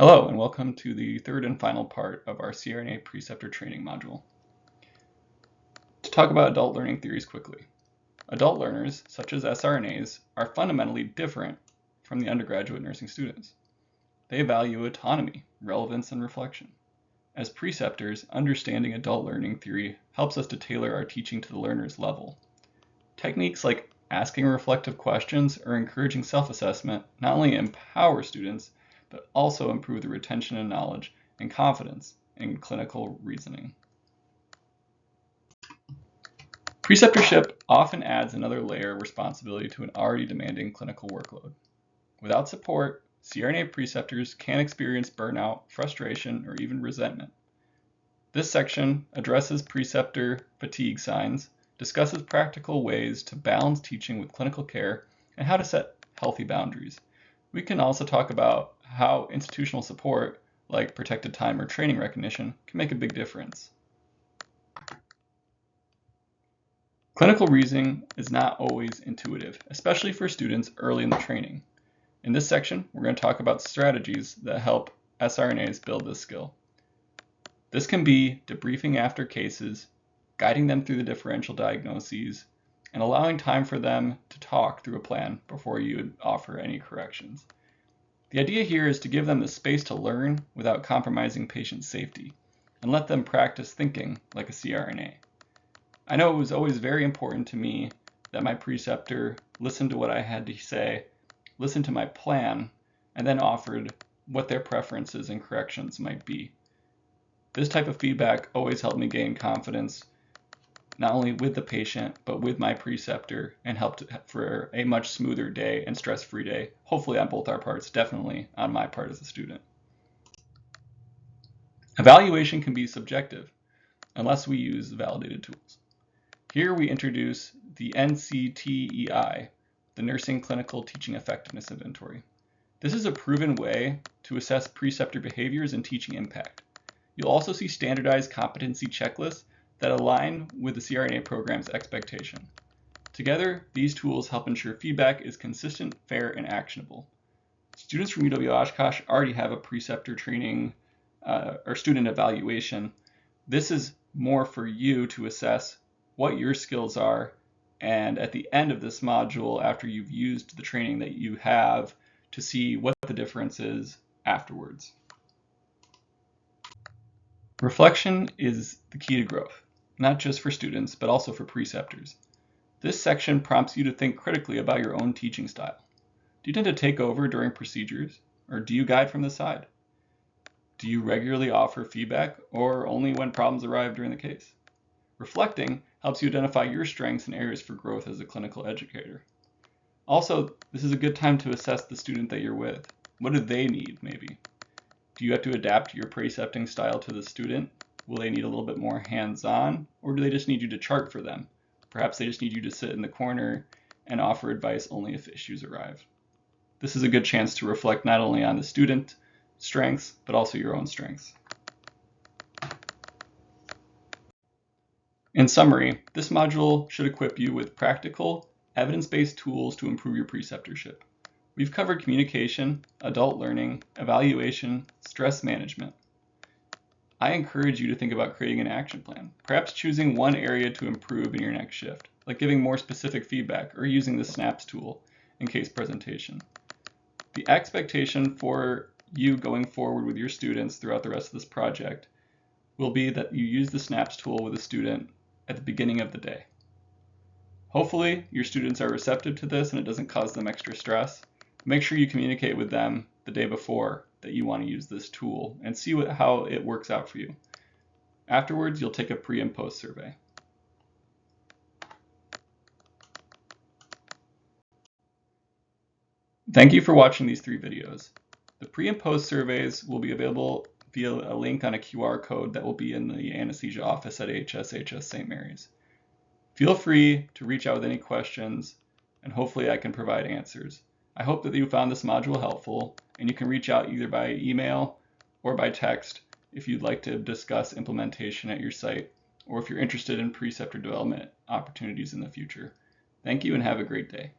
Hello, and welcome to the third and final part of our CRNA Preceptor training module. To talk about adult learning theories quickly. Adult learners, such as SRNAs, are fundamentally different from the undergraduate nursing students. They value autonomy, relevance, and reflection. As preceptors, understanding adult learning theory helps us to tailor our teaching to the learner's level. Techniques like asking reflective questions or encouraging self-assessment not only empower students, but also improve the retention of knowledge and confidence in clinical reasoning. Preceptorship often adds another layer of responsibility to an already demanding clinical workload. Without support, CRNA preceptors can experience burnout, frustration, or even resentment. This section addresses preceptor fatigue signs, discusses practical ways to balance teaching with clinical care, and how to set healthy boundaries. We can also talk about how institutional support, like protected time or training recognition, can make a big difference. Clinical reasoning is not always intuitive, especially for students early in the training. In this section, we're going to talk about strategies that help SRNAs build this skill. This can be debriefing after cases, guiding them through the differential diagnoses, and allowing time for them to talk through a plan before you would offer any corrections. The idea here is to give them the space to learn without compromising patient safety, and let them practice thinking like a CRNA. I know it was always very important to me that my preceptor listened to what I had to say, listened to my plan, and then offered what their preferences and corrections might be. This type of feedback always helped me gain confidence, not only with the patient, but with my preceptor, and helped for a much smoother day and stress-free day, hopefully on both our parts, definitely on my part as a student. Evaluation can be subjective unless we use validated tools. Here we introduce the NCTEI, the Nursing Clinical Teaching Effectiveness Inventory. This is a proven way to assess preceptor behaviors and teaching impact. You'll also see standardized competency checklists that align with the CRNA program's expectation. Together, these tools help ensure feedback is consistent, fair, and actionable. Students from UW-Oshkosh already have a preceptor training or student evaluation. This is more for you to assess what your skills are, and at the end of this module, after you've used the training that you have, to see what the difference is afterwards. Reflection is the key to growth, not just for students, but also for preceptors. This section prompts you to think critically about your own teaching style. Do you tend to take over during procedures, or do you guide from the side? Do you regularly offer feedback, or only when problems arrive during the case? Reflecting helps you identify your strengths and areas for growth as a clinical educator. Also, this is a good time to assess the student that you're with. What do they need, maybe? Do you have to adapt your precepting style to the student? Will they need a little bit more hands-on, or do they just need you to chart for them? Perhaps they just need you to sit in the corner and offer advice only if issues arrive. This is a good chance to reflect not only on the student strengths, but also your own strengths. In summary, this module should equip you with practical, evidence-based tools to improve your preceptorship. We've covered communication, adult learning, evaluation, stress management. I encourage you to think about creating an action plan, perhaps choosing one area to improve in your next shift, like giving more specific feedback or using the SNAPS tool in case presentation. The expectation for you going forward with your students throughout the rest of this project will be that you use the SNAPS tool with a student at the beginning of the day. Hopefully, your students are receptive to this and it doesn't cause them extra stress. Make sure you communicate with them the day before that you want to use this tool and see how it works out for you. Afterwards, you'll take a pre and post survey. Thank you for watching these 3 videos. The pre and post surveys will be available via a link on a QR code that will be in the anesthesia office at HSHS St. Mary's. Feel free to reach out with any questions, and hopefully I can provide answers. I hope that you found this module helpful, and you can reach out either by email or by text if you'd like to discuss implementation at your site, or if you're interested in preceptor development opportunities in the future. Thank you and have a great day.